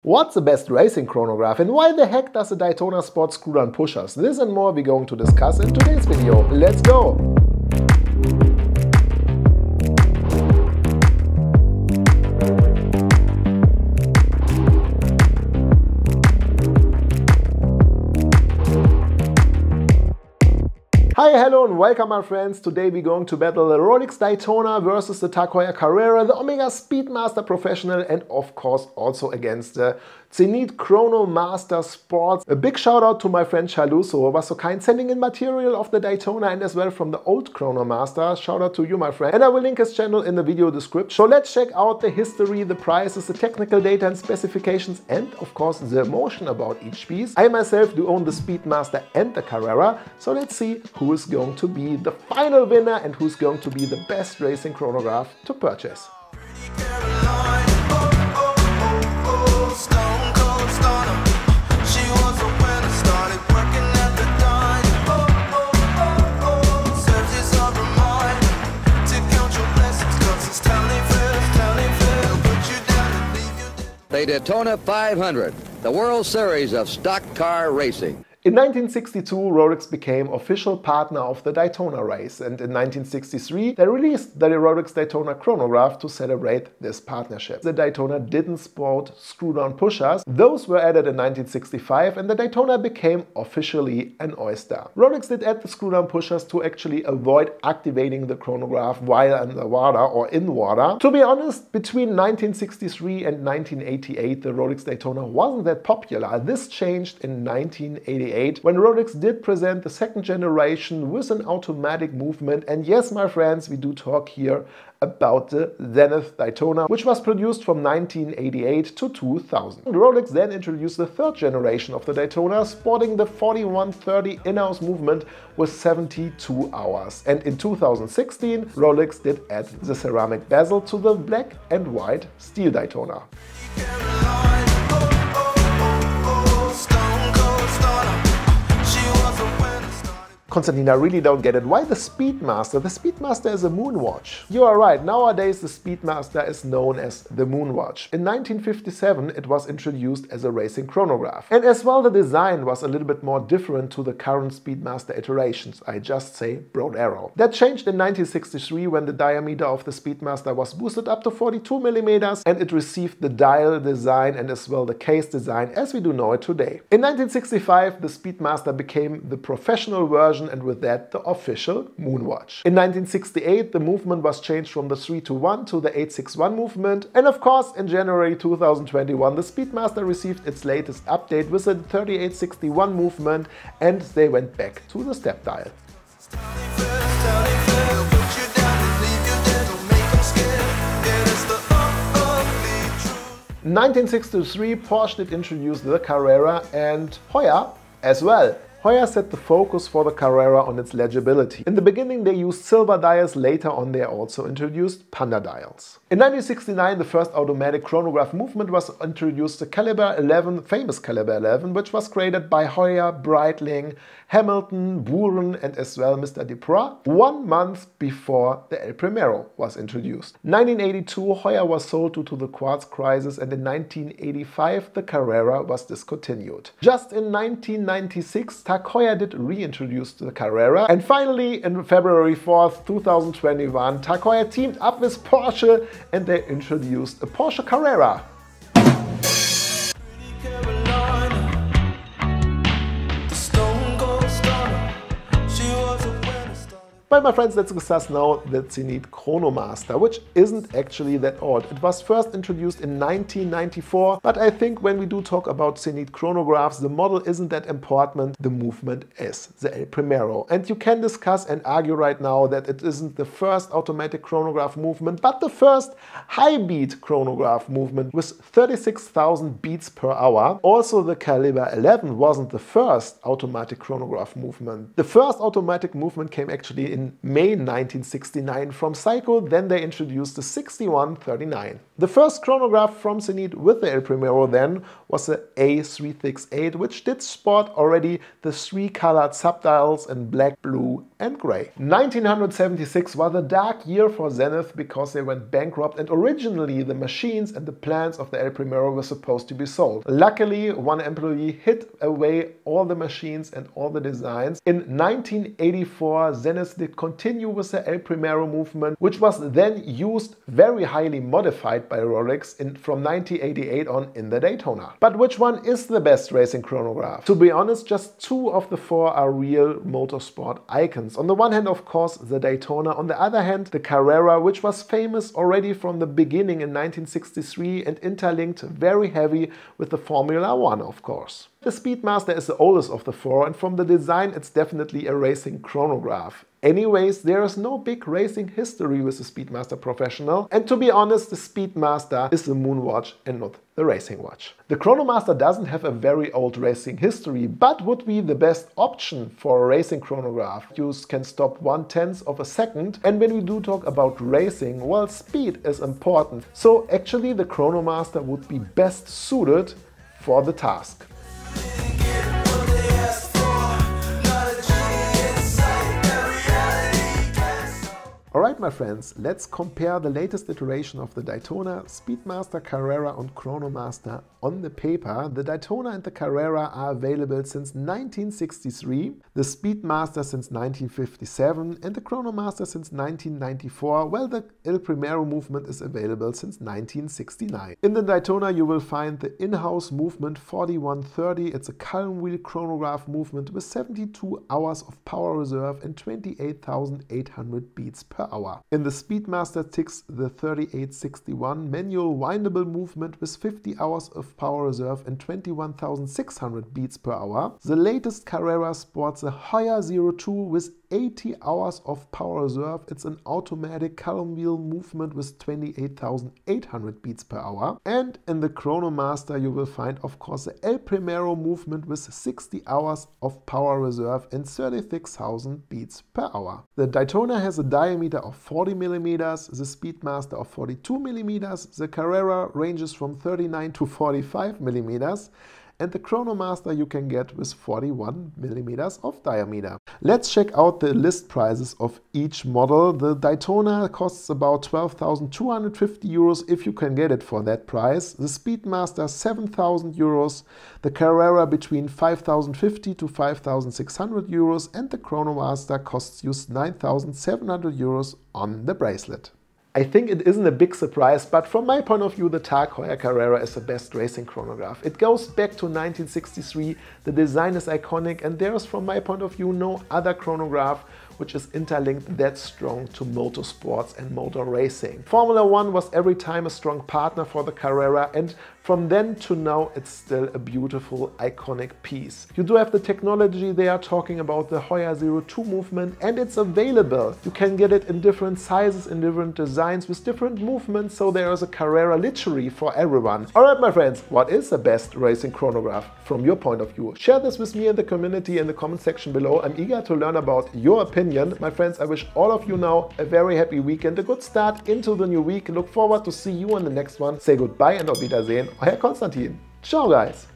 What's the best racing chronograph and why the heck does a Daytona Sport screw down pushers? This and more we're going to discuss in today's video. Let's go! Hi, hello and welcome my friends. Today we're going to battle the ROLEX Daytona versus the Heuer CARRERA, the Omega Speedmaster Professional, and of course also against the ZENITH CHRONOMASTER Sports. A big shout out to my friend Chaluso, who was so kind sending in material of the Daytona and as well from the old CHRONOMASTER. Shout out to you, my friend. And I will link his channel in the video description. So let's check out the history, the prices, the technical data and specifications, and of course the emotion about each piece. I myself do own the Speedmaster and the Carrera, so let's see who is going to be the final winner and who's going to be the best racing chronograph to purchase. The Daytona 500, the World Series of stock car racing. In 1962, Rolex became official partner of the Daytona race, and in 1963 they released the Rolex Daytona chronograph to celebrate this partnership. The Daytona didn't sport screw-down pushers. Those were added in 1965 and the Daytona became officially an oyster. Rolex did add the screw-down pushers to actually avoid activating the chronograph while underwater or in water. To be honest, between 1963 and 1988 the Rolex Daytona wasn't that popular. This changed in 1988. When Rolex did present the second generation with an automatic movement, and yes my friends, we do talk here about the ZENITH Daytona, which was produced from 1988 to 2000. Rolex then introduced the third generation of the Daytona, sporting the 4130 in-house movement with 72 hours. And in 2016, Rolex did add the ceramic bezel to the black and white steel Daytona. Konstantin, I really don't get it. Why the Speedmaster? The Speedmaster is a moon watch. You are right, nowadays the Speedmaster is known as the moon watch. In 1957 it was introduced as a racing chronograph. And as well the design was a little bit more different to the current Speedmaster iterations. I just say broad arrow. That changed in 1963 when the diameter of the Speedmaster was boosted up to 42 mm and it received the dial design and as well the case design as we do know it today. In 1965 the Speedmaster became the professional version and with that the official moonwatch. In 1968 the movement was changed from the 3-1 to the 8-6-1 movement, and of course in January 2021 the Speedmaster received its latest update with a 38-61 movement and they went back to the step dial. 1963 Porsche did introduce the Carrera and Heuer as well. Heuer set the focus for the Carrera on its legibility. In the beginning they used silver dials, later on they also introduced panda dials. In 1969 the first automatic chronograph movement was introduced, the Caliber 11, famous Caliber 11, which was created by Heuer, Breitling, Hamilton, Buren and as well Mr. Duprat 1 month before the El Primero was introduced. 1982 Heuer was sold due to the quartz crisis and in 1985 the Carrera was discontinued. Just in 1996 Heuer did reintroduce the Carrera, and finally in February 4th 2021 Heuer teamed up with Porsche and they introduced a Porsche Carrera. But my friends, let's discuss now the ZENITH CHRONOMASTER, which isn't actually that old. It was first introduced in 1994, but I think when we do talk about ZENITH chronographs, the model isn't that important, the movement is the El Primero. And you can discuss and argue right now that it isn't the first automatic chronograph movement, but the first high-beat chronograph movement with 36,000 beats per hour. Also the Caliber 11 wasn't the first automatic chronograph movement. The first automatic movement came actually in May 1969 from Seiko, then they introduced the 6139. The first chronograph from ZENITH with the El Primero then was the A368, which did sport already the 3 colored subdials in black, blue and grey. 1976 was a dark year for Zenith because they went bankrupt, and originally the machines and the plans of the El Primero were supposed to be sold. Luckily, one employee hid away all the machines and all the designs. In 1984, Zenith did continue with the El Primero movement, which was then used, very highly modified by Rolex, from 1988 on in the Daytona. But which one is the best racing chronograph? To be honest, just 2 of the 4 are real motorsport icons. On the one hand, of course, the Daytona. On the other hand, the Carrera, which was famous already from the beginning in 1963 and interlinked very heavy with the Formula One, of course. The Speedmaster is the oldest of the 4, and from the design it's definitely a racing chronograph. Anyways, there is no big racing history with the Speedmaster Professional, and to be honest, the Speedmaster is the moon watch and not the racing watch. The Chronomaster doesn't have a very old racing history, but would be the best option for a racing chronograph. You can stop 1/10 of a second, and when we do talk about racing, well, speed is important. So actually the Chronomaster would be best suited for the task. Alright my friends, let's compare the latest iteration of the Daytona, Speedmaster, Carrera and Chronomaster on the paper. The Daytona and the Carrera are available since 1963, the Speedmaster since 1957 and the Chronomaster since 1994, while the El Primero movement is available since 1969. In the Daytona you will find the in-house movement 4130. It's a column wheel chronograph movement with 72 hours of power reserve and 28,800 beats per hour. In the Speedmaster ticks the 3861 manual windable movement with 50 hours of power reserve and 21,600 beats per hour. The latest Carrera sports a Heuer 02 with 80 hours of power reserve. It's an automatic column wheel movement with 28,800 beats per hour. And in the Chronomaster you will find, of course, the El Primero movement with 60 hours of power reserve and 36,000 beats per hour. The Daytona has a diameter of 40 mm, the Speedmaster of 42 mm, the Carrera ranges from 39 to 45 mm, and the Chronomaster you can get with 41 mm of diameter. Let's check out the list prices of each model. The Daytona costs about 12,250 euros if you can get it for that price. The Speedmaster 7,000 euros, the Carrera between 5,050 to 5,600 euros, and the Chronomaster costs you 9,700 euros on the bracelet. I think it isn't a big surprise, but from my point of view, the Tag Heuer Carrera is the best racing chronograph. It goes back to 1963, the design is iconic, and there is, from my point of view, no other chronograph which is interlinked that strong to motorsports and motor racing. Formula One was every time a strong partner for the Carrera, and from then to now it's still a beautiful, iconic piece. You do have the technology they are talking about, the Heuer 02 movement, and it's available. You can get it in different sizes, in different designs, with different movements, so there is a Carrera literally for everyone. Alright my friends, what is the best racing chronograph from your point of view? Share this with me in the community in the comment section below. I'm eager to learn about your opinion. My friends, I wish all of you now a very happy weekend, a good start into the new week. Look forward to see you on the next one. Say goodbye and auf Wiedersehen. Euer Konstantin. Ciao guys.